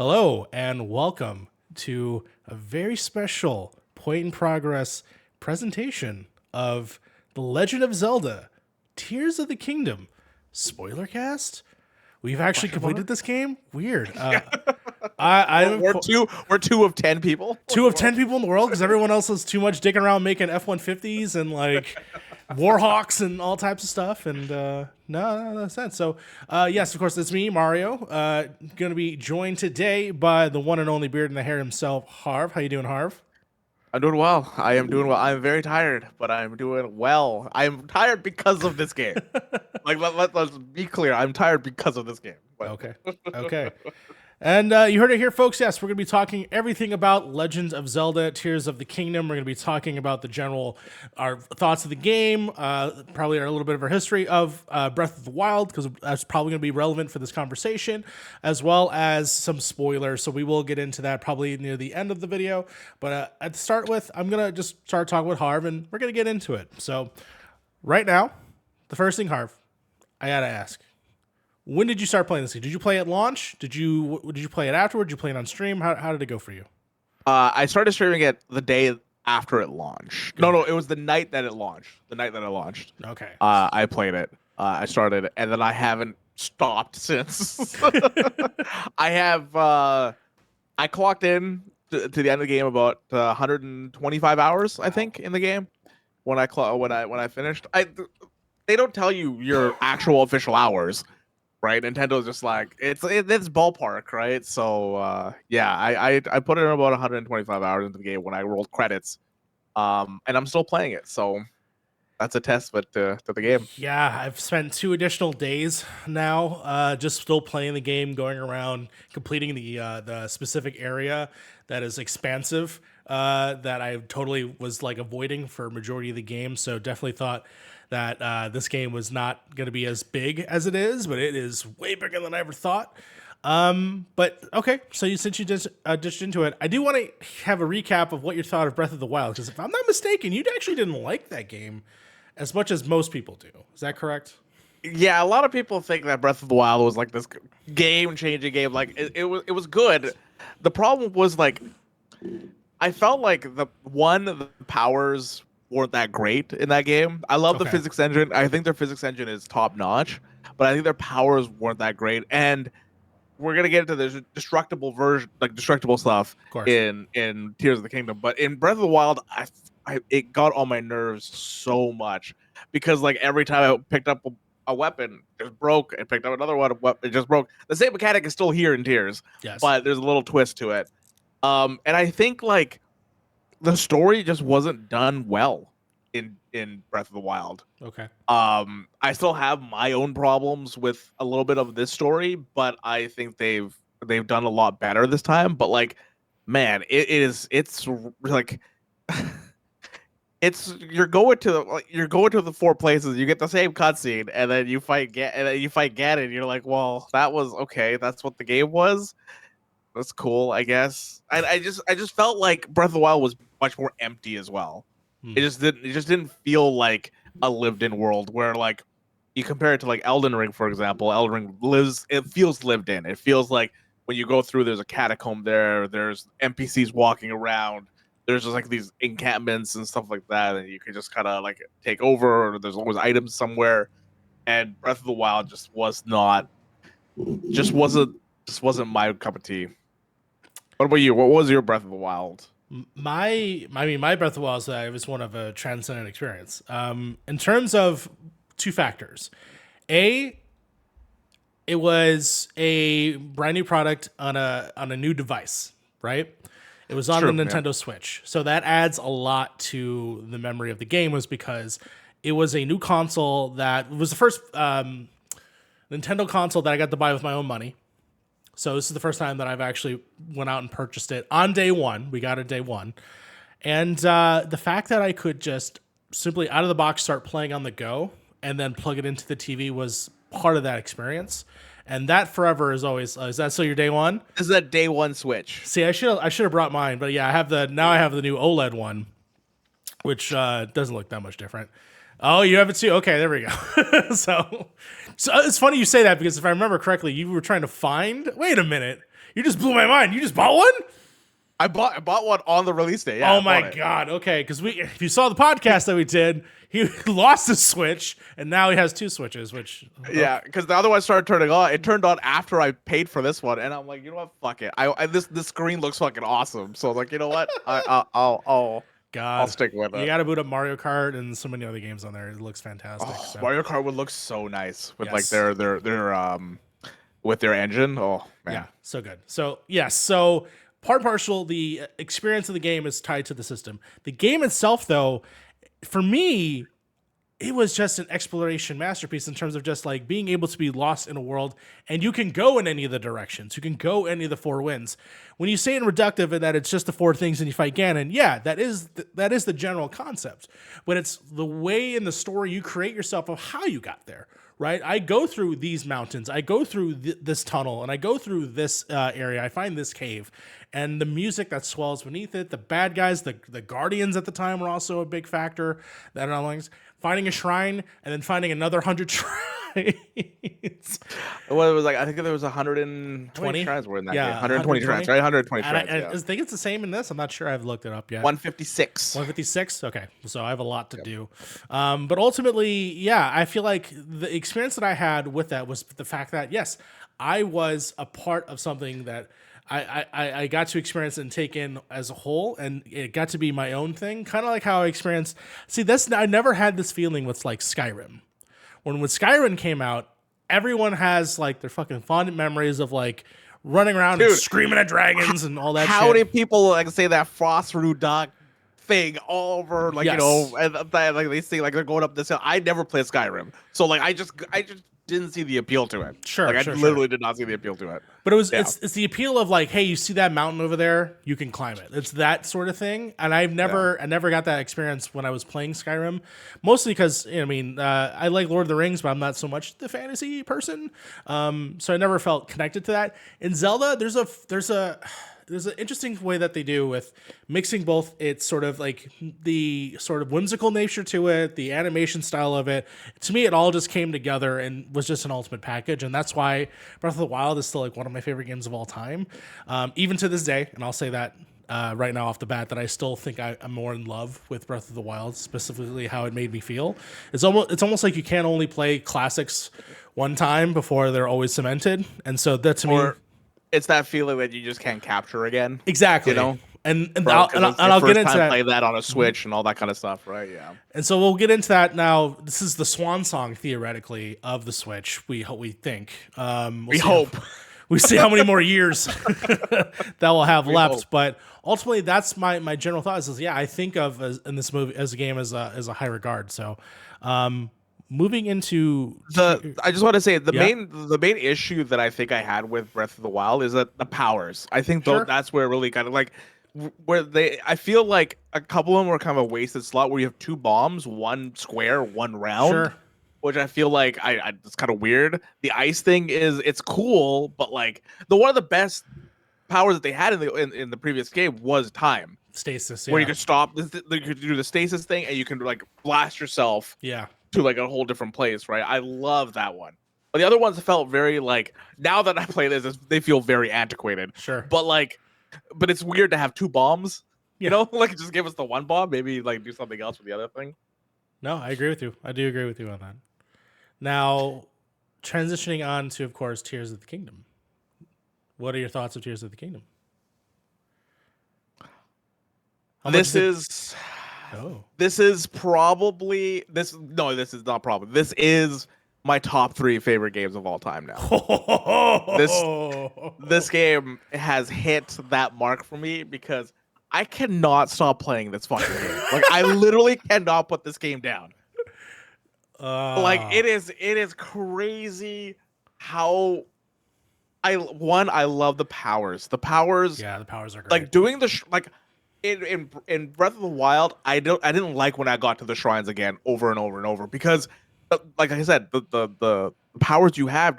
Hello and welcome to a very special point in progress presentation of The Legend of Zelda Tears of the Kingdom Spoilercast. We've actually completed this game. Weird. We're I'm we're two of 10 people. two of 10 people in the world because everyone else is too much dicking around making F-150s and like Warhawks and all types of stuff. And no, that's sense. So, yes, of course, it's me, Mario. Going to be joined today by the one and only beard and the hair himself, Harv. How you doing, Harv? I'm doing well. I am doing well. I'm very tired, but I'm doing well. I'm tired because of this game. Let's be clear. I'm tired because of this game. But Okay. Okay. And you heard it here, folks. Yes, we're going to be talking everything about Legends of Zelda: Tears of the Kingdom. We're going to be talking about our thoughts of the game, probably a little bit of our history of Breath of the Wild, because that's probably going to be relevant for this conversation, as well as some spoilers. So we will get into that probably near the end of the video. But to start with, I'm going to just start talking with Harv, and we're going to get into it. So right now, the first thing, Harv, I got to ask. When did you start playing this game? Did you play at launch? Did you play it afterward? Did you play it on stream? How did it go for you? I started streaming it the day after it launched. No, it was the night that it launched. The night that it launched. Okay. I played it. I started, and then I haven't stopped since. I have. I clocked in to the end of the game about 125 hours, I think, in the game. When I finished, they don't tell you your actual official hours, right? Nintendo's just like it's ballpark, right? So yeah, I put in about 125 hours into the game when I rolled credits, and I'm still playing it. So that's a testament to the game. Yeah, I've spent 2 additional days now, just still playing the game, going around, completing the specific area that is expansive, that I totally was like avoiding for majority of the game. So definitely thought that this game was not going to be as big as it is, but it is way bigger than I ever thought. But okay, so since you just ditched into it, I do want to have a recap of what you thought of Breath of the Wild, because if I'm not mistaken, you actually didn't like that game as much as most people do. Is that correct? Yeah, a lot of people think that Breath of the Wild was like this game-changing game. Like it was good. The problem was like I felt like the powers weren't that great in that game. I love the Okay. physics engine. I think their physics engine is top notch, but I think their powers weren't that great. And we're gonna get into the destructible stuff Of course. in Tears of the Kingdom. But in Breath of the Wild, it got on my nerves so much because like every time I picked up a weapon, it just broke, and picked up another one, it just broke. The same mechanic is still here in Tears, Yes. but there's a little twist to it. And I think like the story just wasn't done well in Breath of the Wild. Okay. I still have my own problems with a little bit of this story, but I think they've done a lot better this time. But like, man, it's like you're going to the four places, you get the same cutscene, and then you fight Ganon, and you're like, well, that was okay. That's what the game was. That's cool, I guess. I just felt like Breath of the Wild was much more empty as well. It just didn't feel like a lived-in world where like you compare it to like Elden Ring, for example. Elden Ring feels lived in. It feels like when you go through, there's a catacomb there, there's NPCs walking around, there's just like these encampments and stuff like that, and you can just kind of like take over, or there's always items somewhere. And Breath of the Wild just wasn't my cup of tea. What about you? What was your Breath of the Wild? My Breath of the Wild was one of a transcendent experience. In terms of two factors, it was a brand new product on a new device, right? It was on True, the yeah. Nintendo Switch, so that adds a lot to the memory of the game. Was because it was a new console that was the first Nintendo console that I got to buy with my own money. So this is the first time that I've actually went out and purchased it on day one. We got it day one. And the fact that I could just simply out of the box start playing on the go and then plug it into the TV was part of that experience. And that forever is always, is that still your day one? This is a day one Switch. See, I should have brought mine, but yeah, I have the new OLED one, which doesn't look that much different. Oh, you have it too. Okay, there we go. So it's funny you say that because if I remember correctly, you were trying to find. Wait a minute, you just blew my mind. You just bought one. I bought one on the release day. Yeah, Oh I bought my it. god. Okay, because if you saw the podcast that we did, he lost his Switch and now he has 2 Switches. Which Yeah, because the other one started turning on. It turned on after I paid for this one, and I'm like, you know what? Fuck it. This screen looks fucking awesome. So I was like, you know what? I'll God, stick with you it. got to boot up Mario Kart and so many other games on there. It looks fantastic. Oh, So. Mario Kart would look so nice with like Yes. their with their engine. Oh man. Yeah, so good. So yes, so part and partial, the experience of the game is tied to the system. The game itself, though, for me, it was just an exploration masterpiece in terms of just like being able to be lost in a world, and you can go in any of the directions. You can go any of the 4 winds. When you say in reductive and that it's just the 4 things and you fight Ganon, yeah, that is the general concept. But it's the way in the story you create yourself of how you got there. Right, I go through these mountains, I go through this tunnel, and I go through this area. I find this cave, and the music that swells beneath it. The bad guys, the guardians at the time were also a big factor. That unlocks finding a shrine and then finding another 100 shrines. Well, it was like I think there was 120 20? shrines were in that Yeah, game. 120 shrines, 120? right? 120 And shrines. I Yeah. think it's the same in this. I'm not sure. I've looked it up yet. 156. 156. Okay, so I have a lot to do, but ultimately, yeah, I feel like the experience that I had with that was the fact that yes, I was a part of something that I got to experience and take in as a whole, and it got to be my own thing, kind of like how I experienced. See, this I never had this feeling with like Skyrim. When Skyrim came out, everyone has like their fucking fond memories of like running around and Dude, screaming at dragons and all that How shit. many people like say that frost root dog thing all over, like Yes. you know, and like they say like they're going up this hill. I never played Skyrim, so like I just didn't see the appeal to it. Sure, like I sure. literally did not see the appeal to it. But it was Yeah. it's the appeal of like, hey, you see that mountain over there, you can climb it. It's that sort of thing. And I never got that experience when I was playing Skyrim, mostly because I like Lord of the Rings, but I'm not so much the fantasy person. So I never felt connected to that. In Zelda, there's an interesting way that they do with mixing both its sort of like the sort of whimsical nature to it, the animation style of it. To me, it all just came together and was just an ultimate package. And that's why Breath of the Wild is still like one of my favorite games of all time. Even to this day, and I'll say that right now off the bat, that I still think I'm more in love with Breath of the Wild, specifically how it made me feel. It's almost like you can't only play classics one time before they're always cemented. And so that to me... It's that feeling that you just can't capture again. Exactly. You know? And I'll get into that. Play that on a Switch and all that kind of stuff, right? Yeah. And so we'll get into that now. This is the swan song, theoretically, of the Switch. We think. We hope. We see how many more years that we'll have left. hope. But ultimately, that's my general thought. Is I think of in this movie as a game as a high regard. So. Moving into I just want to say the Yeah. main issue that I think I had with Breath of the Wild is that the powers. I think Sure. that's where it really kind of like I feel like a couple of them were kind of a wasted slot where you have 2 bombs, 1 square, 1 round. Sure. Which I feel like it's kind of weird. The ice thing it's cool, but like one of the best powers that they had in the previous game was time, stasis, where you could stop. You could do the stasis thing, and you can like blast yourself to like a whole different place, right? I love that one. But the other ones felt very like, now that I play this, they feel very antiquated. Sure. But it's weird to have 2 bombs. You know, like just give us the 1 bomb, maybe like do something else with the other thing. No, I agree with you. I do agree with you on that. Now, transitioning on to, of course, Tears of the Kingdom. What are your thoughts of Tears of the Kingdom? This is probably this is not probably. This is my top 3 favorite games of all time now. This game has hit that mark for me because I cannot stop playing this fucking game. Like I literally cannot put this game down. Like it is crazy how I love the powers. The powers. Yeah, the powers are great. Like doing the in Breath of the Wild, I didn't like when I got to the shrines again over and over and over because, like I said, the powers you have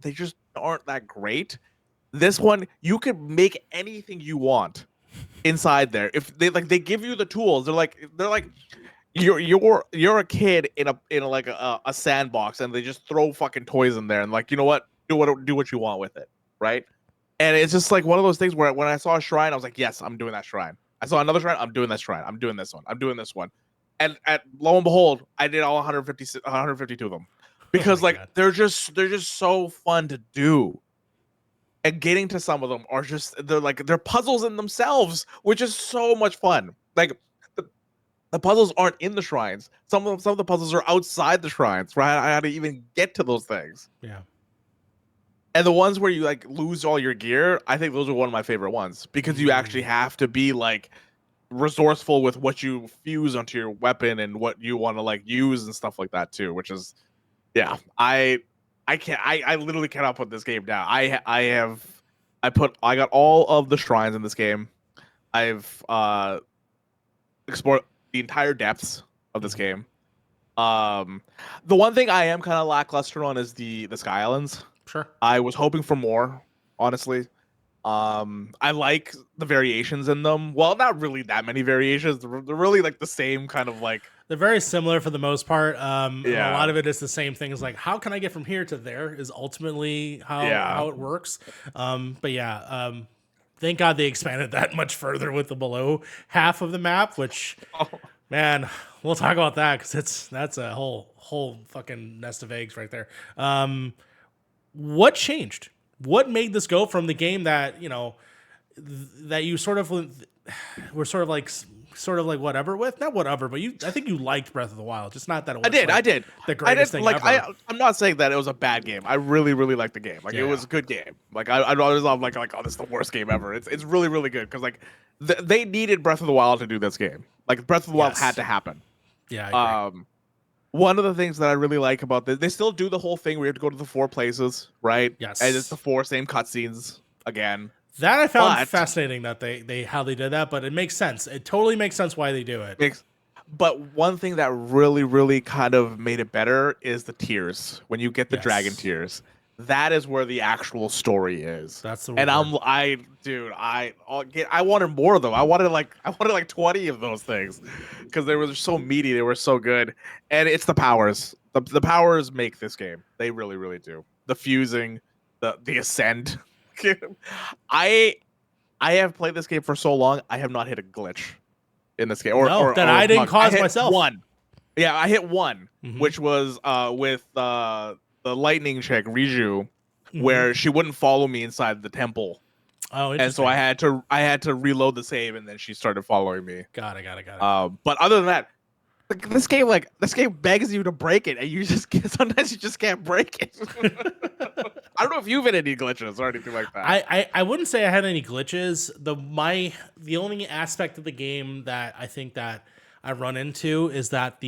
they just aren't that great. This one, you can make anything you want inside there. If they give you the tools, they're like you're a kid in like a sandbox, and they just throw fucking toys in there, and like, you know what, do what you want with it, right? And it's just like one of those things where when I saw a shrine, I was like, yes, I'm doing that shrine. I saw another shrine, I'm doing that shrine. I'm doing this one. I'm doing this one. And lo and behold, I did all 152 of them because Oh my like God. they're just so fun to do. And getting to some of them are just they're puzzles in themselves, which is so much fun. Like the puzzles aren't in the shrines. Some of the puzzles are outside the shrines, right? I had to even get to those things. Yeah. And the ones where you like lose all your gear, I think those are one of my favorite ones because you actually have to be like resourceful with what you fuse onto your weapon and what you want to like use and stuff like that too, which is yeah, I literally cannot put this game down. I got all of the shrines in this game. I've explored the entire depths of this game. The one thing I am kind of lackluster on is the Sky Islands. Sure. I was hoping for more, honestly. I like the variations in them. Well, not really that many variations. They're really like the same kind of like. They're very similar for the most part. And a Yeah. lot of it is the same things. Like, how can I get from here to there is ultimately how it works. But yeah, thank God they expanded that much further with the below half of the map, which, man, we'll talk about that because that's a whole fucking nest of eggs right there. What changed? What made this go from the game that, you know, that you sort of were sort of like whatever with, not whatever, but I think you liked Breath of the Wild, just not that it was I did the greatest thing ever. I'm not saying that it was a bad game. I really liked the game. Like it was a good game. Like I was like oh, this is the worst game ever. It's really good because like they needed Breath of the Wild to do this game. Like Breath of the Wild had to happen. Yeah, I agree. One of the things that I really like about this, they still do the whole thing where you have to go to the 4 places, right? Yes. And it's the 4 same cutscenes again. That I found fascinating that they how they did that, but it makes sense. It totally makes sense why they do it. But one thing that really kind of made it better is the tears. When you get the dragon tears, that is where the actual story is. That's the and word. I wanted more of them. I wanted like 20 of those things because they were so meaty. They were so good. And it's the powers. The powers make this game. They really do. The fusing, the ascend. I have played this game for so long. I have not hit a glitch in this game. I didn't cause myself. One. Yeah, I hit one, which was with the lightning chick, Riju, where she wouldn't follow me inside the temple. Oh, and so I had to reload the save, and then she started following me. Got it. But other than that, this game begs you to break it, and sometimes you just can't break it. I don't know if you've had any glitches or anything like that. I wouldn't say I had any glitches. The only aspect of the game that I think that I run into is that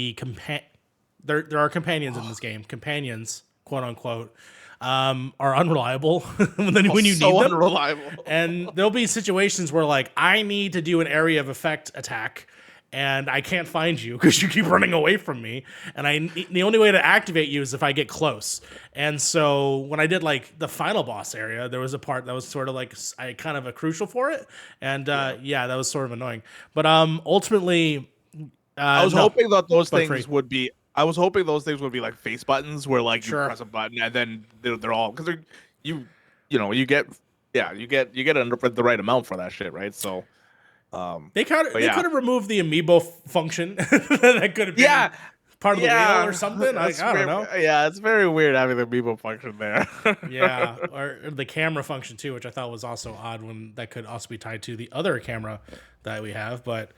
there are companions in this game. Companions, quote unquote, are unreliable when you need them. Unreliable. And there'll be situations where like I need to do an area of effect attack, and I can't find you because you keep running away from me. And the only way to activate you is if I get close. And so when I did like the final boss area, there was a part that was sort of like kind of a crucial for it. And that was sort of annoying. But ultimately, I was hoping that those things would be. I was hoping those things would be like face buttons, where like you press a button and then they're all because you get the right amount for that shit, right? So. They could have removed the amiibo function. That could have been part of the wheel or something. I don't know. Yeah, it's very weird having the amiibo function there. Yeah, or the camera function too, which I thought was also odd when that could also be tied to the other camera that we have. But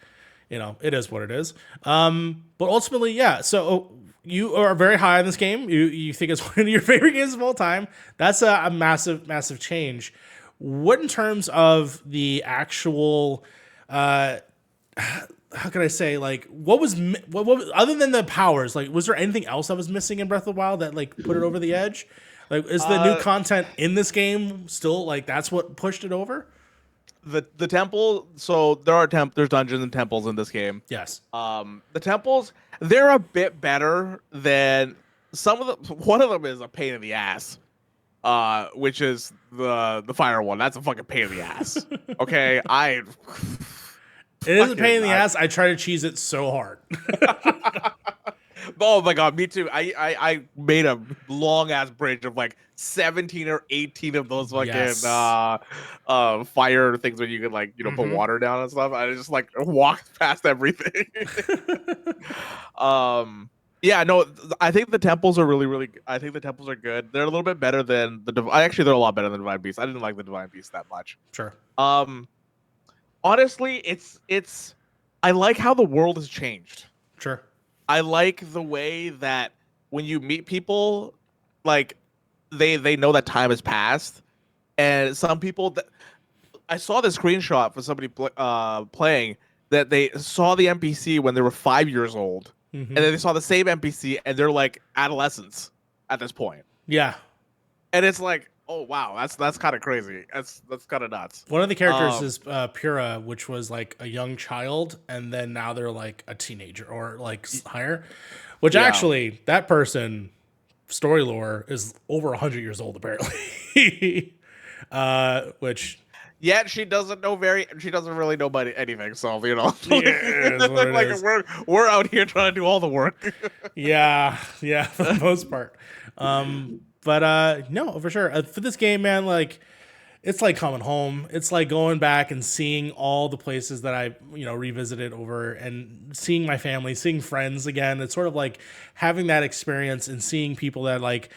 you know, it is what it is. But ultimately, yeah. So you are very high on this game. You think it's one of your favorite games of all time. That's a massive change. What in terms of the actual how can I say, like, what was other than the powers, like, was there anything else that was missing in Breath of the Wild that like put it over the edge? Like, is the new content in this game still like that's what pushed it over? The temple, so there's dungeons and temples in this game. Yes. The temples, they're a bit better than some of the. One of them is a pain in the ass. Which is the fire one. That's a fucking pain in the ass. Okay, It is a pain in the Fucking- ass. I try to cheese it so hard. Oh my god, me too. I made a long ass bridge of like 17 or 18 of those fucking Yes. fire things where you could like put water down and stuff. I just like walked past everything. Yeah, no, I think the temples are really I think the temples are good. They're a little bit better than actually they're a lot better than Divine Beast. I didn't like the Divine Beast that much. Sure. Honestly, it's I like how the world has changed. Sure. I like the way that when you meet people, like they know that time has passed, and some people that I saw the screenshot for somebody playing that they saw the NPC when they were 5 years old, and then they saw the same NPC and they're like adolescents at this point. Yeah. And it's like, oh wow, that's kind of crazy. That's kind of nuts. One of the characters is Pura, which was like a young child, and then now they're like a teenager or like higher. Which actually, that person, story lore, is over 100 years old apparently. Which. Yet she doesn't really know about anything. So we're out here trying to do all the work. yeah, for the most part. But no, for sure. For this game, man, like it's like coming home. It's like going back and seeing all the places that I, revisited over and seeing my family, seeing friends again. It's sort of like having that experience and seeing people that like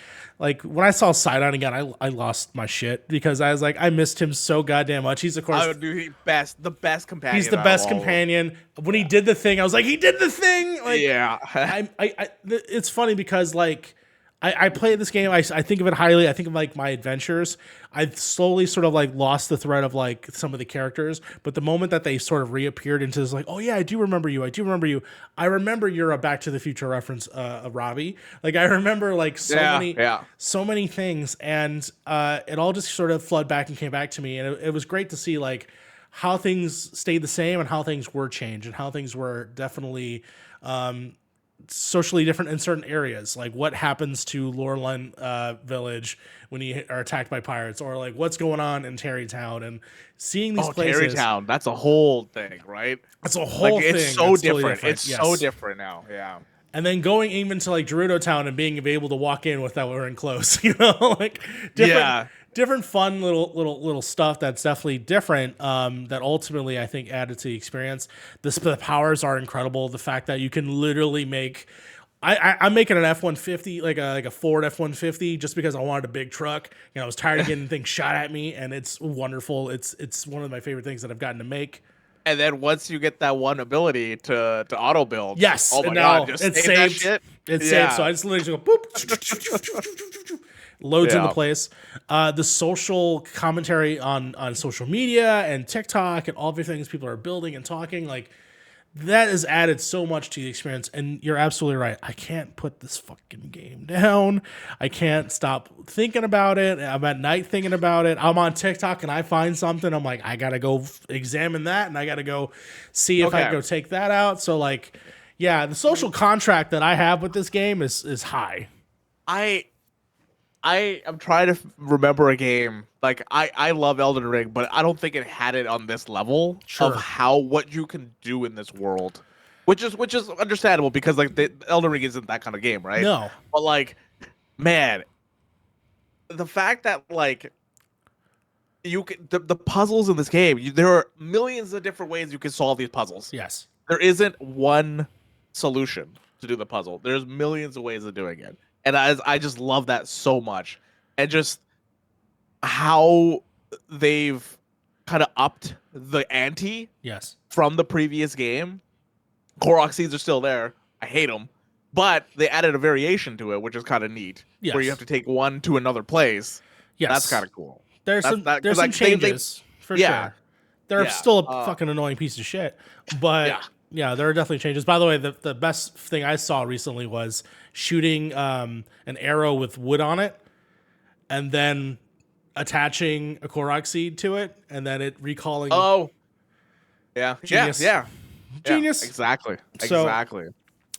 when I saw Sidon again, I lost my shit because I was like, I missed him so goddamn much. He's of course the best companion. He's the best companion. When he did the thing, I was like, he did the thing. Like, yeah. It's funny because like I play this game. I think of it highly. I think of like my adventures. I've slowly sort of like lost the thread of like some of the characters, but the moment that they sort of reappeared into this, like, oh yeah, I do remember you. I remember you're a Back to the Future reference, Robbie. Like I remember like so many things, and it all just sort of flooded back and came back to me, and it was great to see like how things stayed the same and how things were changed and how things were definitely socially different in certain areas, like what happens to Lorelyn village when you are attacked by pirates, or like what's going on in Terrytown, and seeing these places. Terrytown, that's a whole thing, right? That's a whole thing. It's so different. Totally It's so different now. Yeah. And then going even to like Gerudo Town and being able to walk in without wearing clothes, like different fun little stuff that's definitely different. That ultimately I think added to the experience. The powers are incredible. The fact that you can literally make. I'm making an F-150, like a Ford F-150, just because I wanted a big truck. I was tired of getting things shot at me, and it's wonderful. It's one of my favorite things that I've gotten to make. And then once you get that one ability to auto build, yes, oh my god, just it's saved. Saved. It's saved. So I just literally go boop, loads into place. The social commentary on social media and TikTok and all the things people are building and talking, like that has added so much to the experience. And you're absolutely right. I can't put this fucking game down. I can't stop thinking about it. I'm at night thinking about it. I'm on TikTok and I find something. I'm like, I gotta go examine that, and I gotta go see if I can go take that out. So like, yeah, the social contract that I have with this game is high. I am trying to remember a game. Like I love Elden Ring, but I don't think it had it on this level of what you can do in this world, which is understandable because like the Elden Ring isn't that kind of game, right? No, but like, man, the fact that like you can the puzzles in this game, there are millions of different ways you can solve these puzzles. Yes, there isn't one solution to do the puzzle. There's millions of ways of doing it. And I just love that so much. And just how they've kind of upped the ante from the previous game. Korok seeds are still there. I hate them. But they added a variation to it, which is kind of neat. Yes. Where you have to take one to another place. Yes. That's kind of cool. There's some changes, for sure. They're still a fucking annoying piece of shit. But yeah, there are definitely changes. By the way, the best thing I saw recently was shooting an arrow with wood on it and then attaching a Korok seed to it and then it recalling. Oh, yeah. Genius. Yeah. Genius. Yeah, exactly.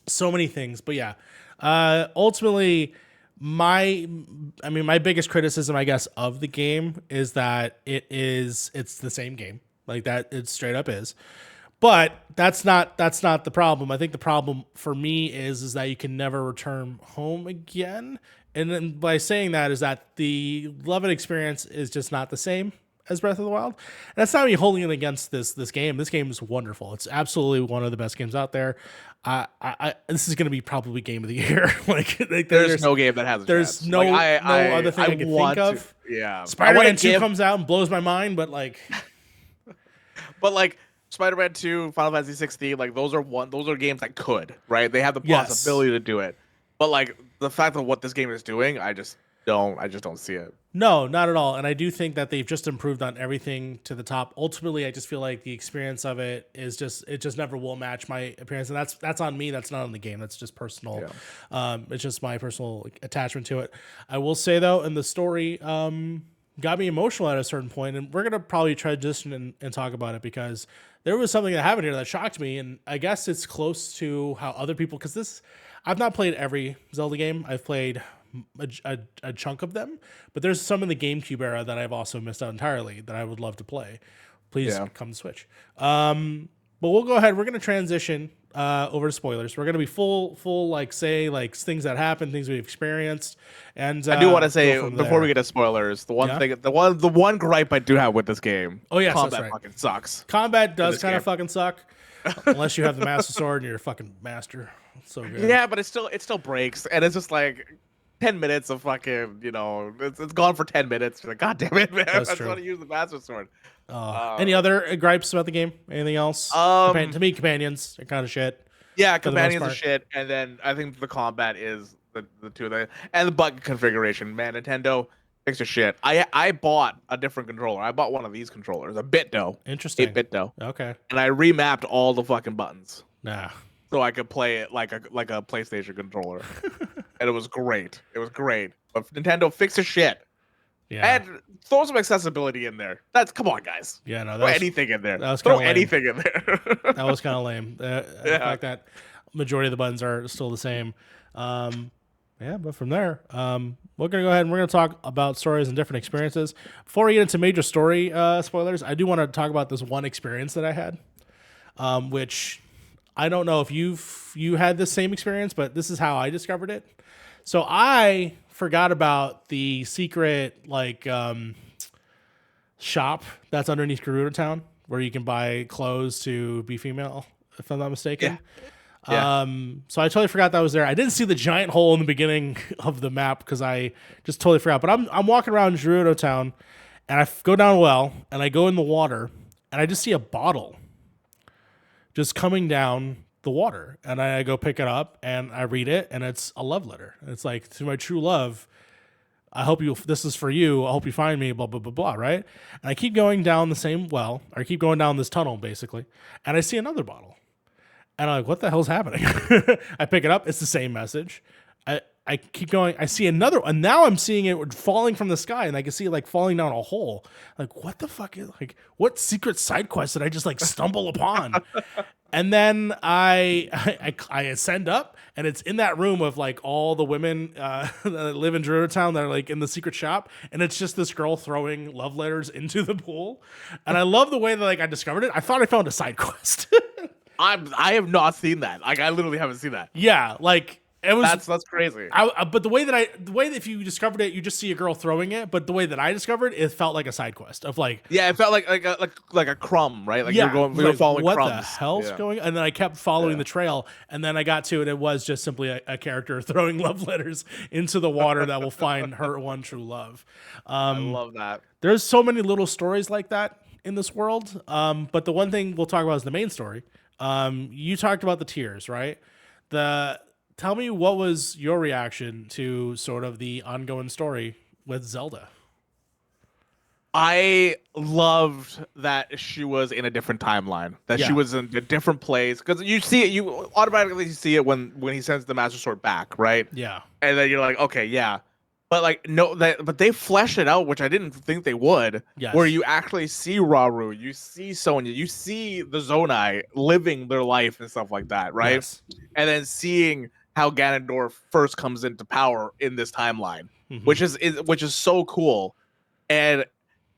So many things. But yeah, ultimately, my biggest criticism, I guess, of the game is that it's the same game. Like that, it straight up is. But that's not the problem. I think the problem for me is that you can never return home again. And then by saying that is that the Levitt experience is just not the same as Breath of the Wild. And that's not me holding it against this game. This game is wonderful. It's absolutely one of the best games out there. This is going to be probably game of the year. like there's no game that has. There's chance. no other thing I can think of. Yeah, Spider-Man 2 comes out and blows my mind, but like, but like. Spider-Man 2, Final Fantasy 16, like those are games that could, right? They have the possibility to do it. But like the fact of what this game is doing, I just don't see it. No, not at all. And I do think that they've just improved on everything to the top. Ultimately, I just feel like the experience of it just never will match my appearance. And that's on me. That's not on the game. That's just personal. Yeah. It's just my personal attachment to it. I will say though, in the story, got me emotional at a certain point, and we're gonna probably transition and talk about it because there was something that happened here that shocked me, and I guess it's close to how other people. Because I've not played every Zelda game. I've played a chunk of them, but there's some in the GameCube era that I've also missed out entirely that I would love to play. Please come to Switch. But we'll go ahead. We're gonna transition over to spoilers. We're gonna be full like things that happen, things we've experienced, and I do want to say before we get to spoilers, the one gripe I do have with this game. Oh yes, combat fucking sucks. Combat does kind of fucking suck, unless you have the Master Sword and you're a fucking master. It's so good. Yeah, but it still breaks, and it's just like 10 minutes of fucking, it's gone for 10 minutes. You're like, God damn it, man! I just want to use the Master Sword. Any other gripes about the game? Anything else? To me, companions are kind of shit. Yeah, companions are shit, and then I think the combat is the two of them, and the button configuration. Man, Nintendo, fix your shit. I bought a different controller. I bought one of these controllers, a BitDo. Interesting. 8-bit dough. Okay. And I remapped all the fucking buttons. Nah. So I could play it like a PlayStation controller, and it was great. It was great. But Nintendo, fix your shit. Yeah. And throw some accessibility in there. Come on, guys. Yeah, no, throw anything in there. Throw anything in there. That was kind of lame. The fact that majority of the buttons are still the same. But from there, we're gonna go ahead and we're gonna talk about stories and different experiences. Before we get into major story spoilers, I do want to talk about this one experience that I had, which I don't know if you had the same experience, but this is how I discovered it. So I forgot about the secret shop that's underneath Gerudo Town where you can buy clothes to be female, if I'm not mistaken. Yeah. So I totally forgot that was there. I didn't see the giant hole in the beginning of the map because I just totally forgot. But I'm walking around Gerudo Town, and I go down a well, and I go in the water, and I just see a bottle just coming down the water, and I go pick it up, and I read it, and it's a love letter. It's like, to my true love, this is for you. I hope you find me, blah, blah, blah, blah, right? And I keep going down the same well, or I keep going down this tunnel, basically, and I see another bottle. And I'm like, what the hell's happening? I pick it up. It's the same message. I keep going. I see another one. Now I'm seeing it falling from the sky, and I can see it like falling down a hole. Like, what the fuck is what secret side quest did I just stumble upon? And then I ascend up, and it's in that room of all the women that live in Gerudo Town that are in the secret shop, and it's just this girl throwing love letters into the pool. And I love the way that I discovered it. I thought I found a side quest. I have not seen that. I literally haven't seen that. Yeah, it was that's crazy. But the way that if you discovered it, you just see a girl throwing it. But the way that I discovered it felt like a side quest of it felt like a crumb, right? We were following what crumbs. The hell's going? And then I kept following the trail, and then I got to it. It was just simply a character throwing love letters into the water that will find her one true love. I love that. There's so many little stories like that in this world. But the one thing we'll talk about is the main story. You talked about the tears, right? Tell me, what was your reaction to sort of the ongoing story with Zelda? I loved that she was in a different timeline, that she was in a different place. Because you see it, you automatically see it when he sends the Master Sword back, right? Yeah. And then you're like, okay, yeah. But but they fleshed it out, which I didn't think they would. Yes. Where you actually see Rauru, you see Sonya, you see the Zonai living their life and stuff like that, right? Yes. And then seeing how Ganondorf first comes into power in this timeline, which is so cool. And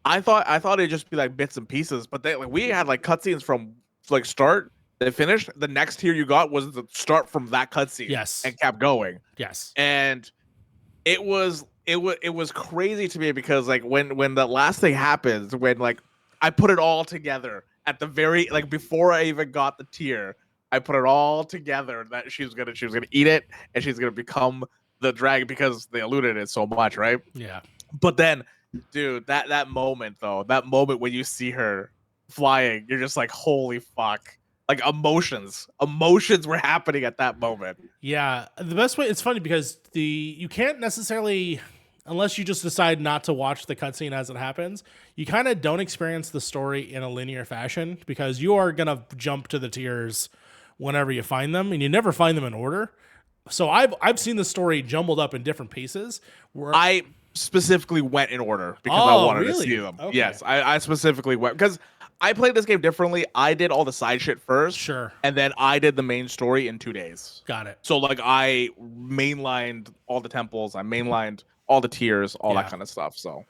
I thought it'd just be bits and pieces, but we had cutscenes from like start, they finished. The next tier you got was the start from that cutscene. Yes. And kept going. Yes. And it was crazy to me because like when the last thing happens, when like I put it all together at the very like before I even got the tier, I put it all together that she was gonna eat it and she's gonna become the dragon because they alluded it so much, right? Yeah. But then, dude, that moment though, that moment when you see her flying, you're just like, holy fuck. Like emotions were happening at that moment. Yeah, the best way. It's funny because you can't necessarily, unless you just decide not to watch the cutscene as it happens, you kind of don't experience the story in a linear fashion because you are gonna jump to the tiers whenever you find them, and you never find them in order. So I've seen the story jumbled up in different pieces. Where I specifically went in order because I wanted to see them. Okay. Yes, I specifically went because I played this game differently. I did all the side shit first, Sure. and then I did the main story in 2 days. Got it. So like I mainlined all the temples, I mainlined all the tiers, all Yeah. that kind of stuff. So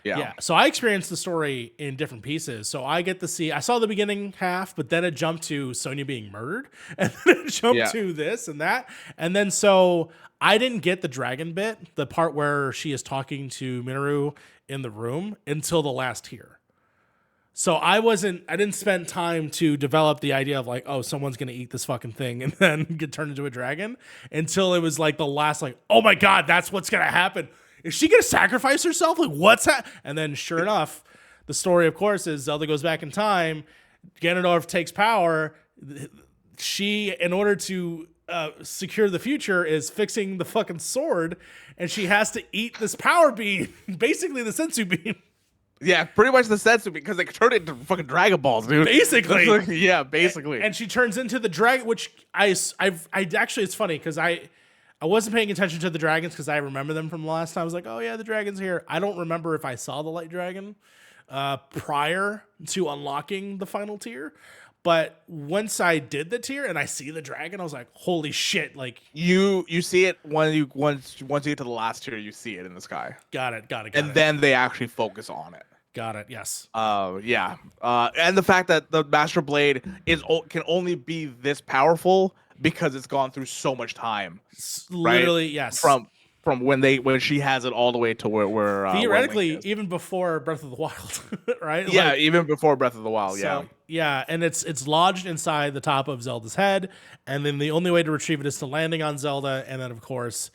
yeah. So I experienced the story in different pieces. So I get to see, I saw the beginning half, but then it jumped to Sonya being murdered, and then it jumped to this and that. And then so I didn't get the dragon bit, the part where she is talking to Minoru in the room until the last tier. So I didn't spend time to develop the idea of like, oh, someone's going to eat this fucking thing and then get turned into a dragon until it was like the last, like, oh my God, that's what's going to happen. Is she going to sacrifice herself? Like, what's that? And then sure enough, the story, of course, is Zelda goes back in time. Ganondorf takes power. She, in order to secure the future, is fixing the fucking sword. And she has to eat this power bean, basically the sensu bean. Yeah, pretty much the sensu because they turned it into fucking Dragon Balls, dude. Basically. Yeah, basically. And she turns into the dragon, which I actually, it's funny because I wasn't paying attention to the dragons because I remember them from the last time. I was like, oh yeah, the dragon's here. I don't remember if I saw the light dragon prior to unlocking the final tier. But once I did the tier and I see the dragon, I was like, holy shit. Like you see it once you get to the last tier, you see it in the sky. Got it. And then they actually focus on it. Got it. Yes. Yeah. And the fact that the Master Blade can only be this powerful because it's gone through so much time. Literally, right? yes. From when she has it all the way to where theoretically even before Breath of the Wild, right? Yeah, like, even before Breath of the Wild. So, yeah, and it's lodged inside the top of Zelda's head, and then the only way to retrieve it is to landing on Zelda, and then of course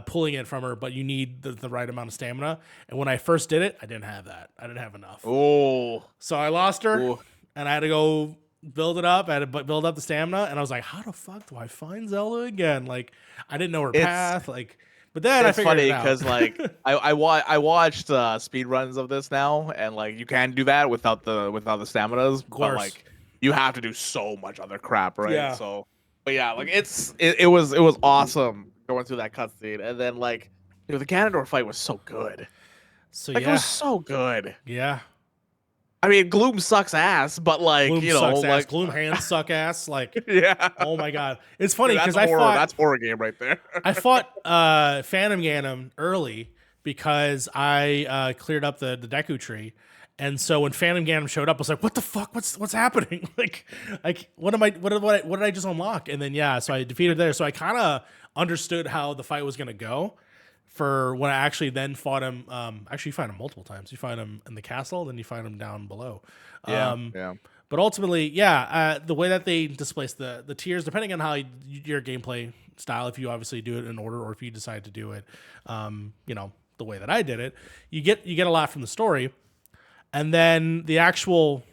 pulling it from her. But you need the right amount of stamina. And when I first did it, I didn't have that. I didn't have enough. Oh, so I lost her, Ooh. and I had to go build it up. I had to build up the stamina, and I was like, how the fuck do I find Zelda again? Like I didn't know her path. Like. But then it's I figured funny it out. because like I watched speed runs of this now, and like you can do that without the staminas, but like you have to do so much other crap, right? Yeah. So, but yeah, like it was awesome going through that cutscene, and then like the Ganondorf fight was so good. So like, yeah, it was so good. Yeah. I mean, Gloom sucks ass, but like Gloom you know, sucks like ass. Gloom hands suck ass. Like yeah. Oh my god, it's funny Dude, because that's horror game right there. I fought Phantom Ganon early because I cleared up the Deku tree, and so when Phantom Ganon showed up, I was like, "What the fuck? What's happening? like what did I just unlock?" And then yeah, so I defeated there. So I kind of understood how the fight was gonna go. For when I actually then fought him, actually you fight him multiple times. You fight him in the castle, then you fight him down below. Yeah. But ultimately, the way that they displace the tiers, depending on how your gameplay style, if you obviously do it in order or if you decide to do it, the way that I did it, you get a lot from the story, and then the actual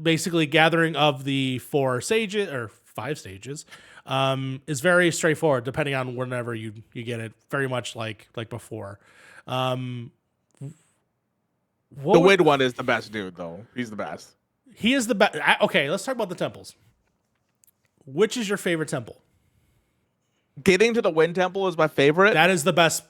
basically gathering of the 4 stages or 5 stages. Is very straightforward depending on whenever you get it. Very much like before. The Wind one is the best dude, though. He's the best. He is the best. Okay, let's talk about the temples. Which is your favorite temple? Getting to the Wind Temple is my favorite. That is the best.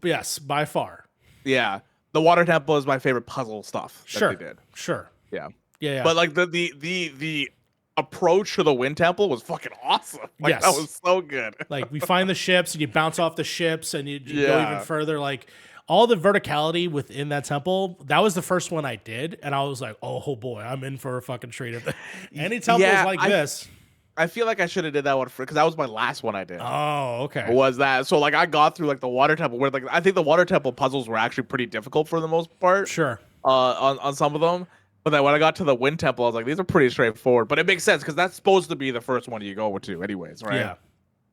Yes, by far. Yeah, the Water Temple is my favorite puzzle stuff. Sure. That they did. Sure. Yeah. But like the approach to the Wind Temple was fucking awesome. Like that was so good. Like we find the ships and you bounce off the ships and you go even further. Like all the verticality within that temple, that was the first one I did, and I was like, oh boy, I'm in for a fucking treat. If any temples Yeah, like this. I feel like I should have did that one because that was my last one I did. Oh, okay. Was that so? Like I got through like the water temple where like I think the water temple puzzles were actually pretty difficult for the most part. Sure. On some of them, but then when I got to the wind temple, I was like, these are pretty straightforward. But it makes sense because that's supposed to be the first one you go to, anyways, right? Yeah.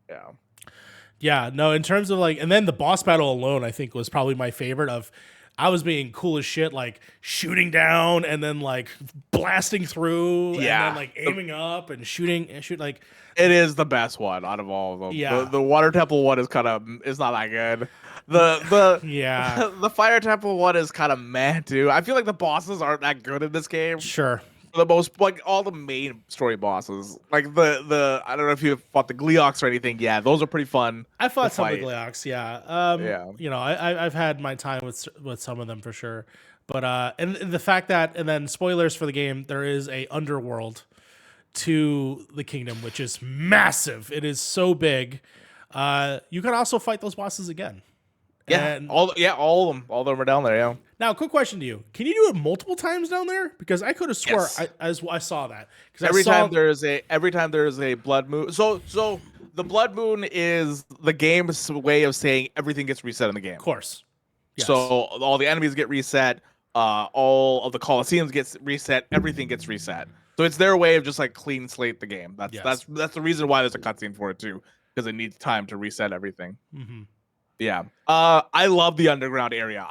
Yeah. Yeah, no, in terms of like, and then the boss battle alone, I think was probably my favorite of, I was being cool as shit, like shooting down and then like blasting through Yeah. and then like aiming up and shooting like. It is the best one out of all of them. Yeah. The water temple one is it's not that good. The Yeah. the fire temple one is kind of meh too. I feel like the bosses aren't that good in this game. Sure. For the most, like all the main story bosses, like the I don't know if you fought the Gleox or anything. Yeah, those are pretty fun. I fought some of fight. the Gleox, yeah. Yeah. You know, I've had my time with some of them for sure. But and the fact that, and then spoilers for the game, there is a underworld to the kingdom, which is massive. It is so big. You can also fight those bosses again. Yeah, And all of them are down there. Yeah. now, quick question to you: can you do it multiple times down there? Because I could have swore Yes. I saw that. Because Every time there is a blood moon. So the blood moon is the game's way of saying everything gets reset in the game. Of course. Yes. So all the enemies get reset. All of the Colosseums gets reset. Everything gets reset. So it's their way of just like clean slate the game. That's the reason why there's a cutscene for it too, because it needs time to reset everything. Mm-hmm. Yeah. I love the underground area.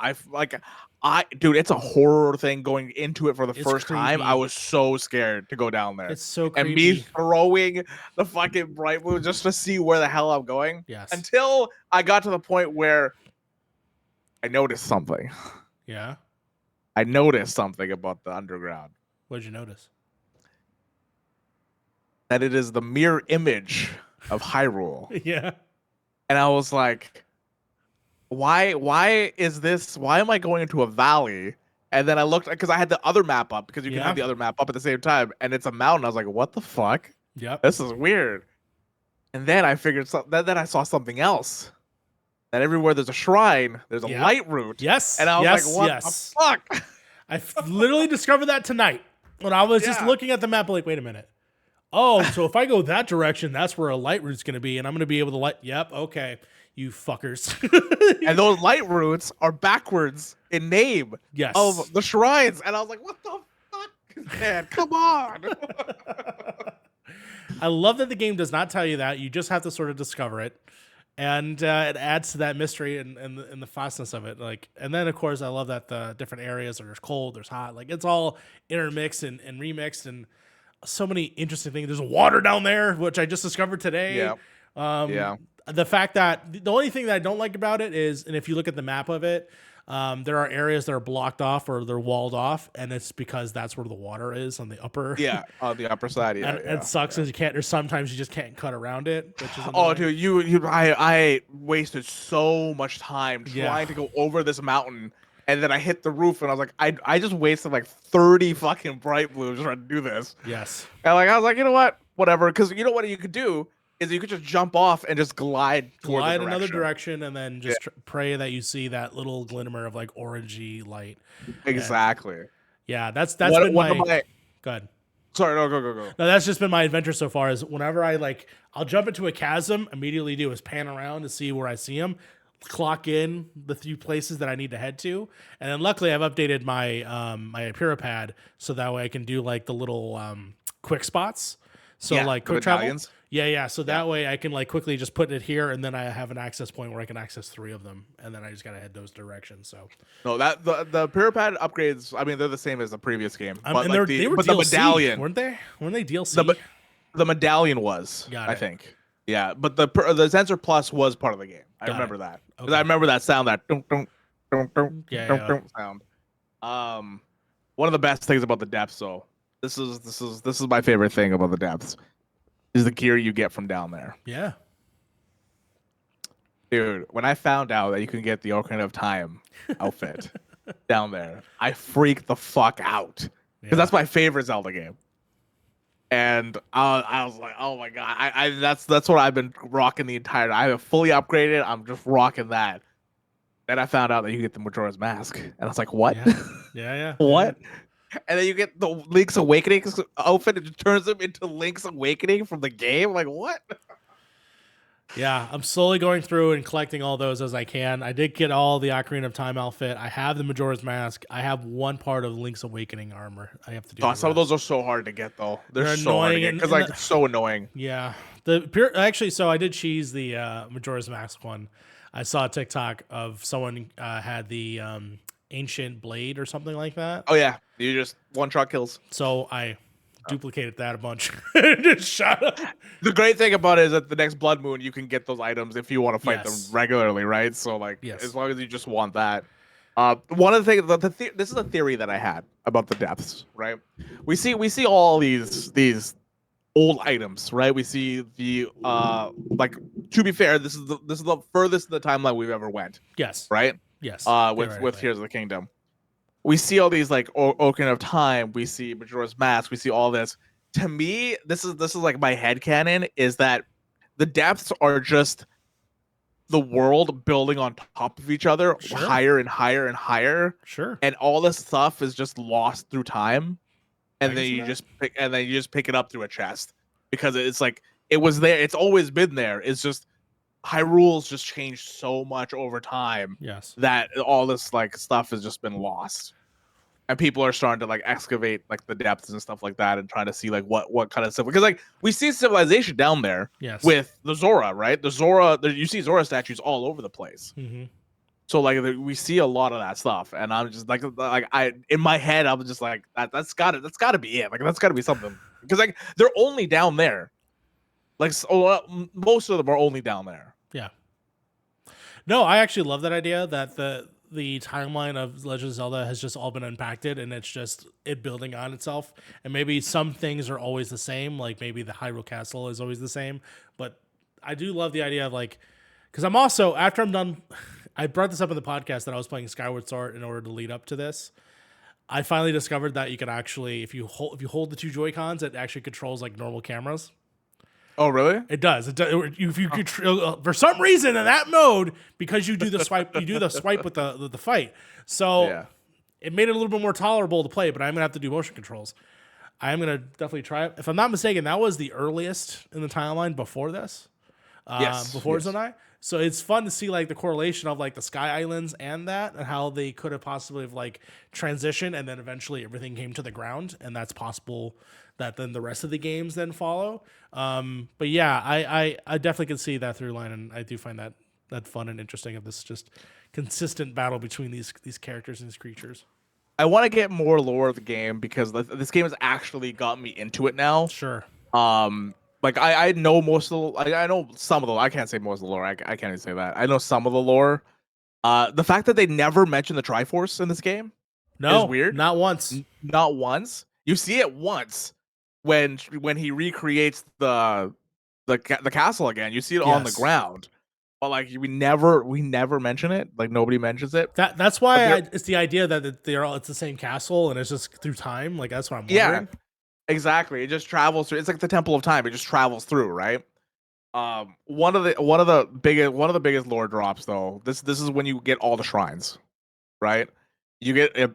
Dude, it's a horror thing going into it for the first time. I was so scared to go down there. It's so and creepy. me throwing the fucking bright blue just to see where the hell I'm going. Yes. Until I got to the point where I noticed something. Yeah. I noticed something about the underground. What did you notice? That it is the mirror image of Hyrule. Yeah. And I was like, why is this? Why am I going into a valley? And then I looked because I had the other map up because you can have the other map up at the same time, and it's a mountain. I was like, what the fuck? Yep. This is weird. And then I figured then I saw something else. That everywhere there's a shrine, there's a light route. Yes. And I was like, what the fuck? I literally discovered that tonight when I was just looking at the map. Like, wait a minute. Oh, so if I go that direction, that's where a light route's going to be, and I'm going to be able to light. Yep. Okay. You fuckers. And those light routes are backwards in name of the shrines. And I was like, what the fuck? Man, come on. I love that the game does not tell you that. You just have to sort of discover it. And it adds to that mystery and the fastness of it. Like, and then of course I love that the different areas, there's cold, there's hot. Like, it's all intermixed and remixed, and so many interesting things. There's water down there, which I just discovered today. Yeah. The fact that the only thing that I don't like about it is, and if you look at the map of it, there are areas that are blocked off or they're walled off, and it's because that's where the water is on the upper. Yeah, on the upper side. Yeah, and it sucks because you can't. There's sometimes you just can't cut around it. Which is oh, dude, I wasted so much time trying to go over this mountain, and then I hit the roof, and I was like, I just wasted like 30 fucking bright blues trying to do this. Yes. And I was like, you know what, whatever, because you know what you could do is you could just jump off and just glide another direction, and then just pray that you see that little glimmer of like orangey light. Exactly. Yeah, that's been my. Go ahead. Sorry, no, go. No, that's just been my adventure so far. Is whenever I'll jump into a chasm, immediately do is pan around to see where I see them, clock in the few places that I need to head to, and then luckily I've updated my my Apira pad so that way I can do like the little quick spots. So like quick travel. Yeah. So that way I can like quickly just put it here, and then I have an access point where I can access 3 of them, and then I just gotta head those directions. So no, that the Pad upgrades, I mean, they're the same as the previous game, but and like they were DLC, the medallion, weren't they? Weren't they DLC? The medallion was, I think. Yeah, but the Sensor Plus was part of the game. I remember that because I remember that sound, that dunk sound. One of the best things about the depths, though. This is my favorite thing about the depths. Is the gear you get from down there. Yeah. Dude, when I found out that you can get the Ocarina of Time outfit down there, I freaked the fuck out. Because that's my favorite Zelda game. And I was like, oh my god. That's what I've been rocking the entire time. I have fully upgraded. I'm just rocking that. Then I found out that you get the Majora's Mask, and I was like, what? Yeah, yeah. What? And then you get the Link's Awakening outfit, and it turns him into Link's Awakening from the game. Like, what? Yeah, I'm slowly going through and collecting all those as I can. I did get all the Ocarina of Time outfit. I have the Majora's Mask. I have one part of Link's Awakening armor. I have to do. Oh, some of those are so hard to get, though. They're so hard to get because, like, it's so annoying. Yeah, actually, so I did cheese the Majora's Mask one. I saw a TikTok of someone had the ancient blade or something like that. Oh yeah, you just one shot kills. So I duplicated that a bunch. Just shot up. The great thing about it is that the next Blood Moon, you can get those items if you want to fight them Yes. regularly, right? So, like, Yes. as long as you just want that. One of the things, this is a theory that I had about the depths, right? We see all these old items, right? We see the like, to be fair, this is the furthest in the timeline we've ever went, Yes. right? Yes. With Tears of the Kingdom. We see all these, like, Ocarina of Time, we see Majora's Mask, we see all this. To me, this is like my headcanon, is that the depths are just the world building on top of each other, Sure. higher and higher and higher. Sure. And all this stuff is just lost through time. And then you that. just pick it up through a chest. Because it's like, it was there, it's always been there. It's just Hyrule's just changed so much over time. Yes. That all this, like, stuff has just been lost. And people are starting to, like, excavate, like, the depths and stuff like that, and trying to see, like, what kind of stuff, because, like, we see civilization down there. Yes. With the Zora, right? You see Zora statues all over the place. Mm-hmm. So, like, we see a lot of that stuff, and I'm just like I in my head, I'm just like, that's gotta be it. Like, that's gotta be something, because, like, they're only down there. Like, most of them are only down there. Yeah. No, I actually love that idea that the timeline of Legend of Zelda has just all been unpacked, and it's just it building on itself. And maybe some things are always the same, like maybe the Hyrule Castle is always the same. But I do love the idea of, like, because I'm also, after I'm done, I brought this up in the podcast that I was playing Skyward Sword in order to lead up to this. I finally discovered that you can actually, if you hold the two Joy-Cons, it actually controls like normal cameras. Oh, really? It does. If you could, for some reason in that mode, because you do the swipe, with the fight. So Yeah. it made it a little bit more tolerable to play. But I'm gonna have to do motion controls. I'm gonna definitely try it. If I'm not mistaken, that was the earliest in the timeline before this. Yes. Before Zonai. So it's fun to see, like, the correlation of, like, the Sky Islands and that, and how they could have possibly have, like, transitioned, and then eventually everything came to the ground, and that's possible that then the rest of the games then follow. But yeah, I definitely can see that through line, and I do find that fun and interesting, of this just consistent battle between these characters and these creatures. I want to get more lore of the game, because this game has actually got me into it now. Sure. Like, I know most of the, I know some of the, I can't say most of the lore. I can't even say that. I know some of the lore. The fact that they never mention the Triforce in this game is weird. Not once. Not once. You see it once when he recreates the castle again. You see it on the ground, but, like, we never mention it. Like, nobody mentions it. That's why it's the idea that it's the same castle, and it's just through time. Like, that's what I'm wondering. Yeah. Exactly. It just travels through. It's like the Temple of Time. It just travels through, right? One of the biggest lore drops, though. This is when you get all the shrines, right? You get this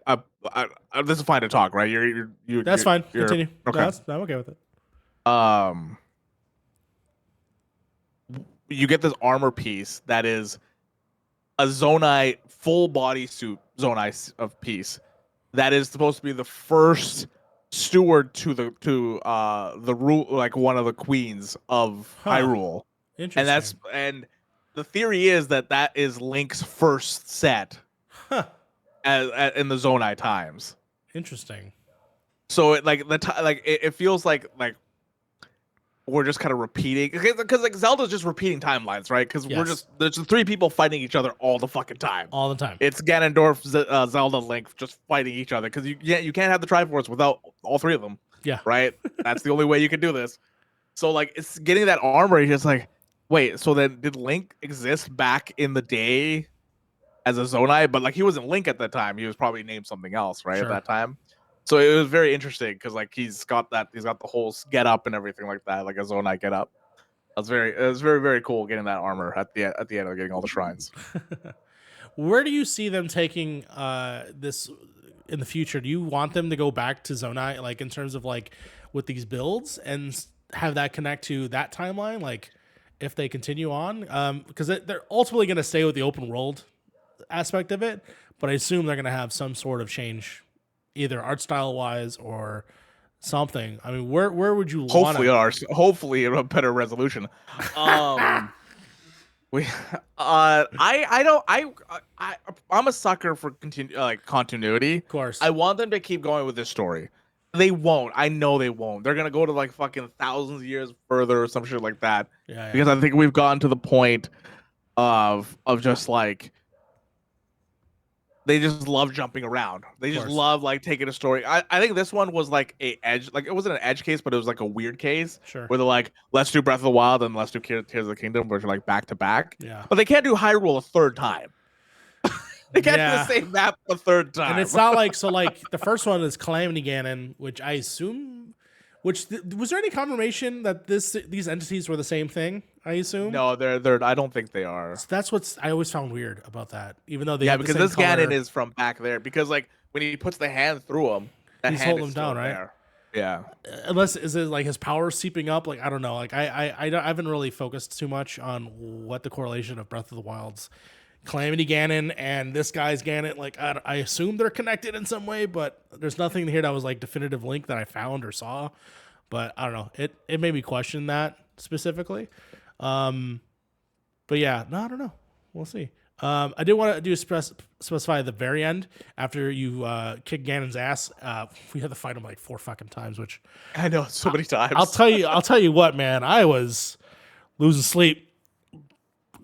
is fine to talk, right? That's fine. Continue. Okay. No, I'm okay with it. You get this armor piece that is a Zonai full body suit, Zonai of peace, that is supposed to be the first steward to the rule, like, one of the queens of Hyrule. Interesting. And the theory is that is Link's first set in the Zonai times. Interesting. So it feels like we're just kind of repeating, because like Zelda's just repeating timelines, right? Because there's three people fighting each other all the fucking time. All the time. It's Ganondorf, Zelda, Link just fighting each other, because you can't have the Triforce without all three of them. Yeah. Right? That's the only way you can do this. So, like, it's getting that armor, you're just like, wait, so then did Link exist back in the day as a Zonai? But, like, he wasn't Link at that time. He was probably named something else, right? Sure. At that time. So it was very interesting, because, like, he's got the whole get up and everything like that, like a Zonai get up. It was very, very cool getting that armor at the end of getting all the shrines. Where do you see them taking this in the future? Do you want them to go back to Zonai, like in terms of like with these builds, and have that connect to that timeline? Like if they continue on, because they're ultimately going to stay with the open world aspect of it, but I assume they're going to have some sort of change, either art style wise or something. I mean, where would you hopefully a better resolution. We, I'm a sucker for continuity. Of course. I want them to keep going with this story. They won't. I know they won't. They're gonna go to like fucking thousands of years further or some shit like that. Yeah. Because I think we've gotten to the point of just like they just love jumping around. They just love like taking a story. I think this one was like a edge, like it wasn't an edge case, but it was like a weird case. Sure. Where they're like, let's do Breath of the Wild and let's do Tears of the Kingdom, which are like back to back. Yeah. But they can't do Hyrule a third time. They can't do the same map a third time. And it's not like the first one is Calamity Ganon, which I assume. Was there any confirmation that these entities were the same thing? I assume. No, they're. I don't think they are. So that's what's I always found weird about that. Even though they have because the same this color, Ganon is from back there. Because like when he puts the hand through him, that he's hand holding is him down, still right? there. Yeah. Unless is it like his power seeping up? Like I don't know. Like I haven't really focused too much on what the correlation of Breath of the Wild's Calamity Ganon and this guy's Ganon. Like I assume they're connected in some way, but there's nothing here that was like definitive link that I found or saw. But I don't know. It made me question that specifically. But yeah, no, I don't know. We'll see. I did want to specify at the very end after you kick Ganon's ass. We had to fight him like 4 fucking times, which I know so many times. I'll tell you what, man. I was losing sleep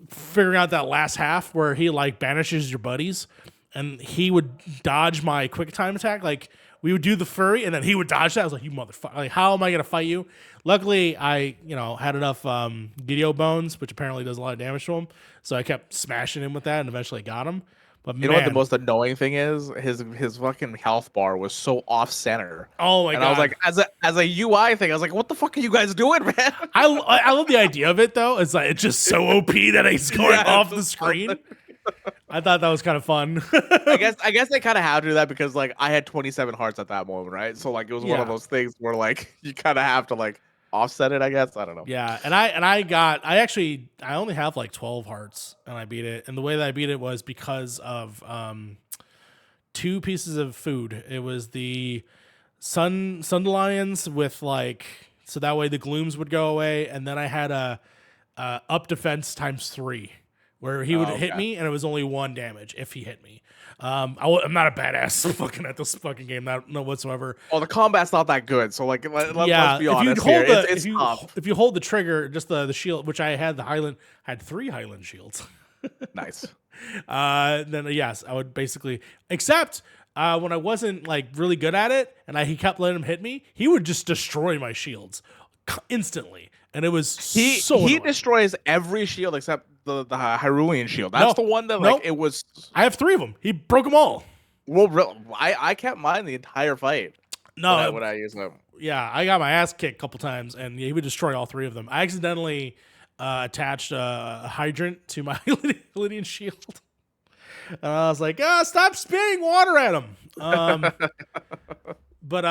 figuring out that last half where he like banishes your buddies, and he would dodge my quick time attack. Like we would do the furry, and then he would dodge that. I was like, "You motherfucker! Like, how am I gonna fight you?" Luckily, I had enough Gideo bones, which apparently does a lot of damage to him. So I kept smashing him with that, and eventually got him. But you know what the most annoying thing is? His fucking health bar was so off center. Oh my god! I was like, as a UI thing, I was like, what the fuck are you guys doing, man? I love the idea of it though. It's like it's just so OP that he's going off the screen. I thought that was kind of fun. I guess they kind of have to do that because like I had 27 hearts at that moment, right? So like it was one of those things where like you kind of have to like offset it, I guess. I don't know. Yeah, and I only have like 12 hearts and I beat it. And the way that I beat it was because of 2 pieces of food. It was the Sundelions with like so that way the glooms would go away, and then I had a up defense times 3. Where he would hit me, and it was only 1 damage if he hit me. I'm not a badass fucking at this fucking game, no whatsoever. Oh, the combat's not that good, so like let's be honest if you hold the trigger, just the shield, which I had I had 3 Highland shields. Nice. Then yes, I would basically except when I wasn't like really good at it, and he kept letting him hit me, he would just destroy my shields instantly, and it was he destroys every shield except the Hyrulean shield. That's the one that it was. I have 3 of them. He broke them all. Well, I kept mine the entire fight. No, when I used them. Yeah, I got my ass kicked a couple times, and he would destroy all 3 of them. I accidentally attached a hydrant to my Hylidian shield, and I was like, "Stop spitting water at him." But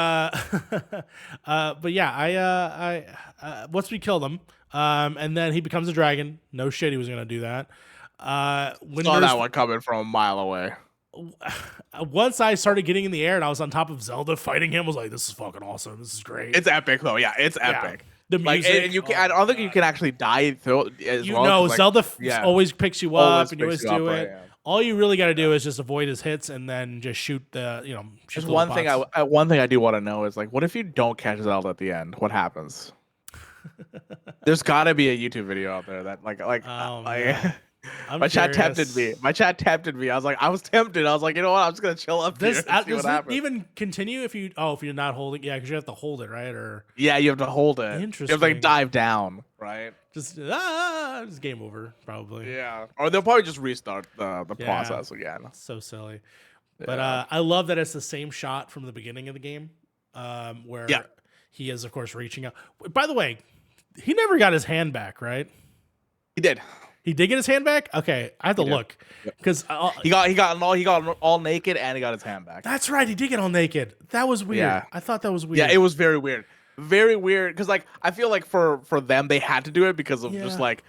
yeah, I once we killed him, and then he becomes a dragon. No shit, he was gonna do that. Saw that one coming from a mile away. Once I started getting in the air and I was on top of Zelda fighting him, I was like, "This is fucking awesome. This is great." It's epic though. Yeah, it's epic. The music, and you can. I don't think you can actually die through as well. No, Zelda always picks you up, and you always do it. Right, all you really got to do is just avoid his hits and then just shoot the, shoot the one thing one thing I do want to know is like, what if you don't catch Zelda at the end? What happens? There's got to be a YouTube video out there that my chat tempted me. I was tempted. I was like, you know what? I'm just gonna chill up here and see what happens. Even continue if you're not holding. Yeah, because you have to hold it, right? Or yeah, you have to hold it. Interesting. You have to like dive down, right? Just game over, probably. Yeah, or they'll probably just restart the process again. So silly. Yeah. But I love that it's the same shot from the beginning of the game, where he is, of course, reaching out. By the way, he never got his hand back, right? He did. He did get his hand back. Okay, I have to He did. look because He got all naked and he got his hand back. that's right. He did get all naked. That was weird. Yeah. I thought that was weird. Yeah, it was very weird. Very weird because like I feel like for them they had to do it because of just like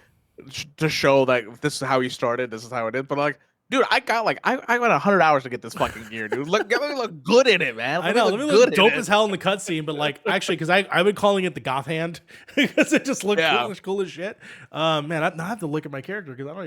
to show like this is how he started, this is how it is. But like, dude, I got 100 hours to get this fucking gear, dude. Let me look good in it, man. I know. Let me look dope as hell in the cutscene, but like actually, because I've been calling it the goth hand because it just looked cool as shit. Man, I have to look at my character because I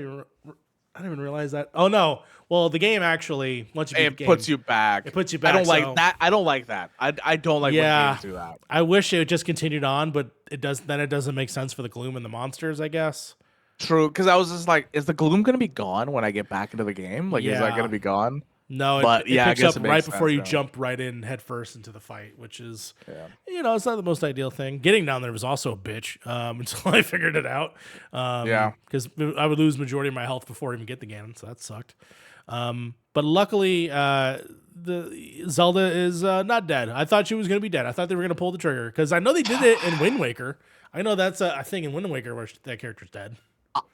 didn't even realize that. Oh no. Well, the game actually once you beat the game, puts you back. It puts you back. I don't like that. I don't like that. I don't like when games do that. I wish it just continued on, but it does. Then it doesn't make sense for the gloom and the monsters, I guess. True, because I was just like, is the gloom gonna be gone when I get back into the game? Like, is that gonna be gone? No, but it picks up right before you sense, jump right in head first into the fight, which is, it's not the most ideal thing. Getting down there was also a bitch until I figured it out. Because I would lose majority of my health before I even get the Ganon, so that sucked. But luckily, the Zelda is not dead. I thought she was going to be dead. I thought they were going to pull the trigger because I know they did it in Wind Waker. I know that's a thing in Wind Waker where that character's dead.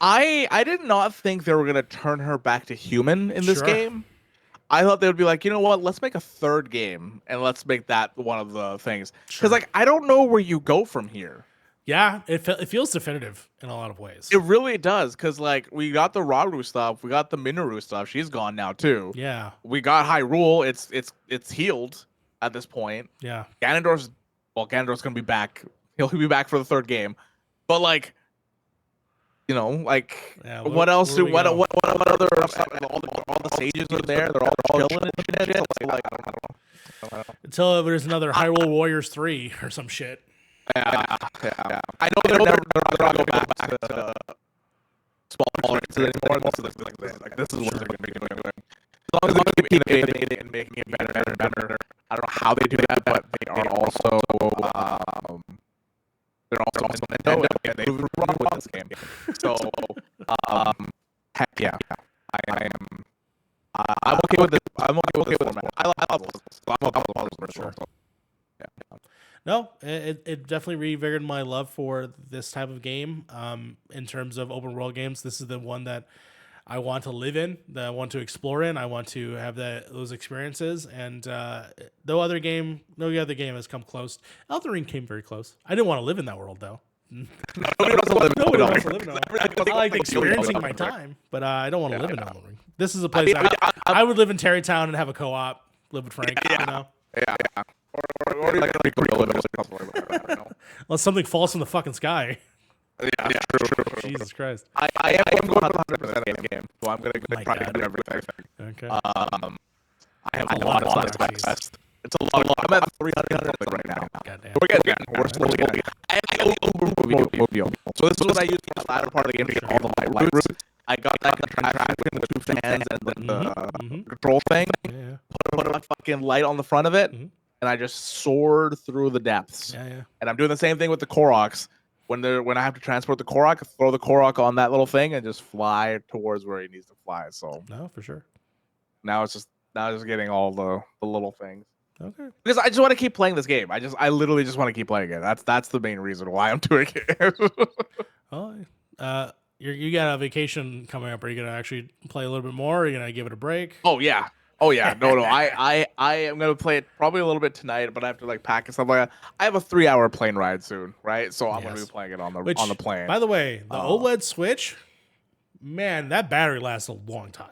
I did not think they were gonna turn her back to human in this game. I thought they would be like, you know what? Let's make a third game and let's make that one of the things. Because like I don't know where you go from here. Yeah, it feels definitive in a lot of ways. It really does. Because like we got the Rauru stuff, we got the Minoru stuff. She's gone now too. Yeah, we got Hyrule. It's healed at this point. Yeah, Ganondorf's gonna be back. He'll be back for the third game. But like. What else? What other? All the sages are there. They're all chilling and shit. Like, I don't know. Until there's another Hyrule Warriors 3 or some shit. Yeah. I know they're never gonna go back to smaller races anymore. This is what they're gonna be doing. As long as they keep innovating and making it better and better. I don't know how they do that, but they are also. They're also on Nintendo, and they run with this game. So, heck yeah, I am. I'm okay with this. I'm okay with this format. I love this. I'm okay with this for sure. So, yeah. No, it definitely reinvigorated my love for this type of game. In terms of open world games, this is the one that I want to live in, that I want to explore in. I want to have those experiences. And no other game has come close. Elden Ring came very close. I didn't want to live in that world though. Nobody wants to live in that world. I like experiencing my time, but I don't want to live in Elden Ring. This is a place I would live in Terrytown and have a co-op, live with Frank. Yeah. Or like unless something falls from the fucking sky. Yeah, true. Jesus Christ. I am going 100% of the game, so I'm going to try to do everything. Okay. I have a lot of access. It's a lot. I'm at 300 right now. Goddamn. We're getting there. We're slowly getting there. I have the mobile. So this is what I used for the latter part of the game to get all the light routes. I got that contraption with the 2 fans and the control thing. Yeah. Put a fucking light on the front of it, and I just soared through the depths. Yeah. And I'm doing the same thing with the Koroks. When I have to transport the Korok, throw the Korok on that little thing and just fly towards where he needs to fly. So no, for sure. Now it's just getting all the little things. Okay. Because I just want to keep playing this game. I literally just want to keep playing it. That's the main reason why I'm doing it. Oh, you got a vacation coming up. Are you gonna actually play a little bit more? Or are you gonna give it a break? Oh yeah. No. I am gonna play it probably a little bit tonight, but I have to like pack and stuff like that. I have a 3-hour plane ride soon, right? So I'm gonna be playing it on the plane. By the way, the OLED Switch, man, that battery lasts a long time.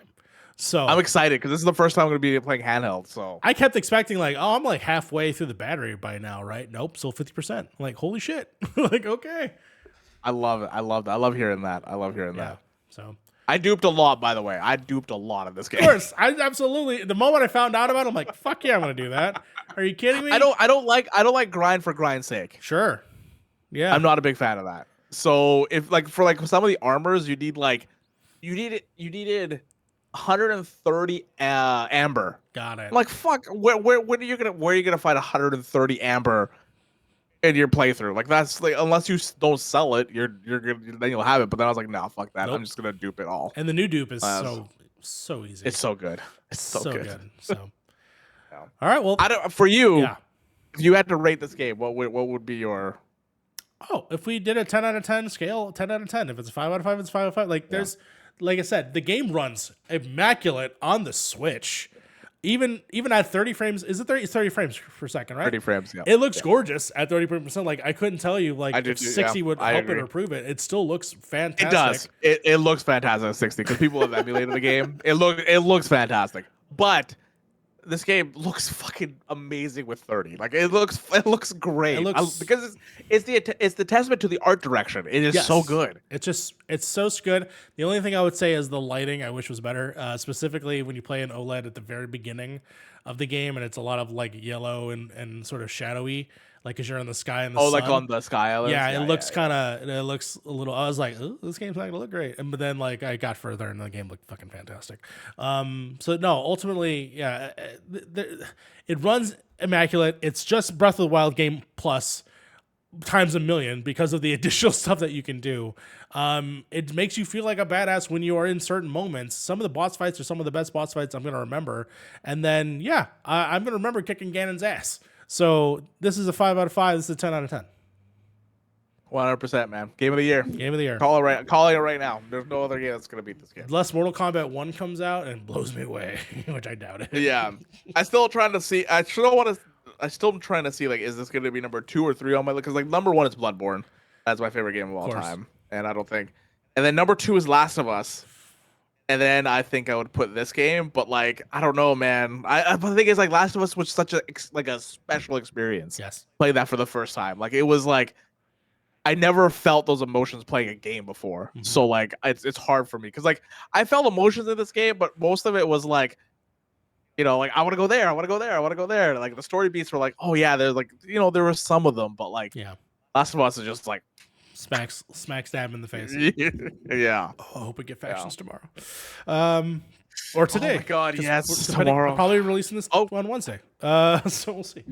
So I'm excited because this is the first time I'm gonna be playing handheld. So I kept expecting like, I'm like halfway through the battery by now, right? Nope, still 50%. I'm like, holy shit. Like, okay. I love it. I love hearing that. That. So I duped a lot, by the way. I duped a lot of this game. Of course, I absolutely. The moment I found out about it, I'm like, "Fuck yeah, I'm gonna do that." Are you kidding me? I don't like grind for grind's sake. Sure. Yeah. I'm not a big fan of that. So if like for like some of the armors, you needed 130 amber. Got it. I'm like, fuck. Where are you gonna find 130 amber in your playthrough? Like that's like unless you don't sell it, you're gonna then you'll have it. But then I was like, nah, fuck that. Nope. I'm just gonna dupe it all. And the new dupe is so easy. It's so good. It's so good. So all right, well, for you, yeah. If you had to rate this game, what would be your Oh, if we did a 10 out of 10 scale, 10 out of 10. If it's a 5 out of 5, it's 5 out of 5. Like, there's, like I said, the game runs immaculate on the Switch. Even at 30 frames, is it 30? It's 30 frames per second, right? 30 frames, yeah. It looks gorgeous at 30%. Like, I couldn't tell you, like, if 60 would help it or prove it. It still looks fantastic. It does. It looks fantastic at 60 because people have emulated the game. It looks fantastic. But this game looks fucking amazing with 30. Like it looks great. Because it's the testament to the art direction. It is so good. It's so good. The only thing I would say is the lighting I wish was better. Specifically when you play an OLED at the very beginning of the game and it's a lot of like yellow and sort of shadowy, like as you're in the sky and the sun. Like on the Sky Islands. Yeah, it looks it looks a little. I was like, oh, this game's not gonna look great. But then like I got further and the game looked fucking fantastic. So no, ultimately, yeah, it runs immaculate. It's just Breath of the Wild game plus times a million because of the additional stuff that you can do. It makes you feel like a badass when you are in certain moments. Some of the boss fights are some of the best boss fights I'm gonna remember. And then I'm gonna remember kicking Ganon's ass. So this is a 5 out of 5. This is a 10 out of 10. 100%, man. Game of the year. Game of the year. Calling it right now. There's no other game that's gonna beat this game. Unless Mortal Kombat 1 comes out and blows me away, which I doubt it. Yeah, I'm still trying to see. I'm still trying to see like, is this gonna be number 2 or 3 on my list? Because like number 1 is Bloodborne. That's my favorite game of all time, and I don't think. And then number 2 is Last of Us. And then I think I would put this game, but like I don't know, man. The thing is, like Last of Us was such a special experience. Yes, play that for the first time. Like it was like I never felt those emotions playing a game before. Mm-hmm. So like it's hard for me because like I felt emotions in this game, but most of it was like, you know, like I want to go there, I want to go there, I want to go there. Like the story beats were like, oh yeah, there's like there were some of them, but like Last of Us is just like. Smack stab in the face. Yeah. Oh, I hope we get factions tomorrow. Or today. Oh my god, yes. Tomorrow. We're probably releasing this on Wednesday. So we'll see.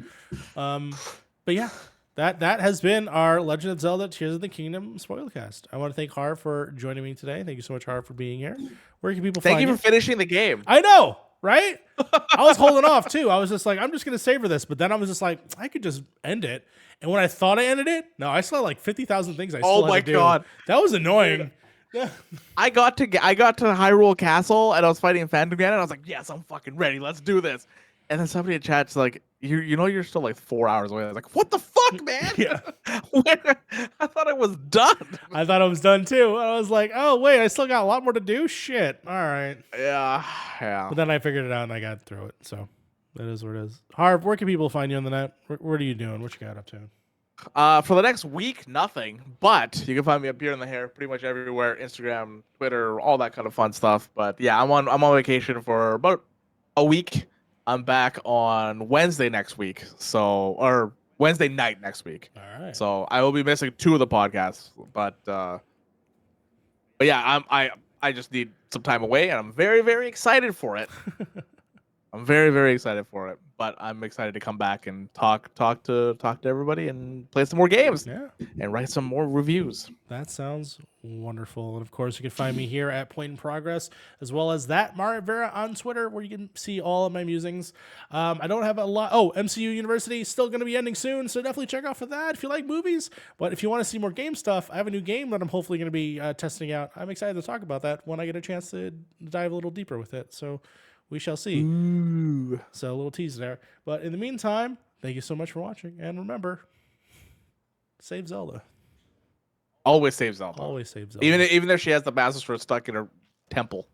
But yeah, that has been our Legend of Zelda Tears of the Kingdom Spoilercast. I want to thank Harv for joining me today. Thank you so much, Harv, for being here. Where can people find you? Thank you for finishing the game. I know, right? I was holding off too. I was just like, I'm just gonna savor this, but then I was just like, I could just end it. And when I thought I ended it, no, I still had like 50,000 things I still had to do. Oh my god, that was annoying. Yeah. I got to Hyrule Castle and I was fighting Phantom Ganon and I was like, yes, I'm fucking ready. Let's do this. And then somebody in chat's like, you're still like 4 hours away. I was like, what the fuck, man? Yeah. I thought I was done. I thought I was done too. I was like, oh wait, I still got a lot more to do. Shit. All right. Yeah. But then I figured it out and I got through it. So that is what it is. Harv, where can people find you on the net? What are you doing? What you got up to? For the next week, nothing. But you can find me up here in the hair, pretty much everywhere: Instagram, Twitter, all that kind of fun stuff. But yeah, I'm on vacation for about a week. I'm back on Wednesday next week, or Wednesday night next week. All right. So I will be missing 2 of the podcasts, but yeah, I just need some time away, and I'm very, very excited for it. I'm very, very excited for it, but I'm excited to come back and talk to everybody and play some more games, and write some more reviews. That sounds wonderful. And of course, you can find me here at Point in Progress, as well as that Rivera on Twitter, where you can see all of my musings. I don't have a lot. Oh, MCU University is still going to be ending soon, so definitely check out for that if you like movies. But if you want to see more game stuff, I have a new game that I'm hopefully going to be testing out. I'm excited to talk about that when I get a chance to dive a little deeper with it. So we shall see. Ooh. So a little tease there. But in the meantime, thank you so much for watching. And remember, save Zelda. Always save Zelda. Always save Zelda. Even if she has the Master Sword stuck in her temple.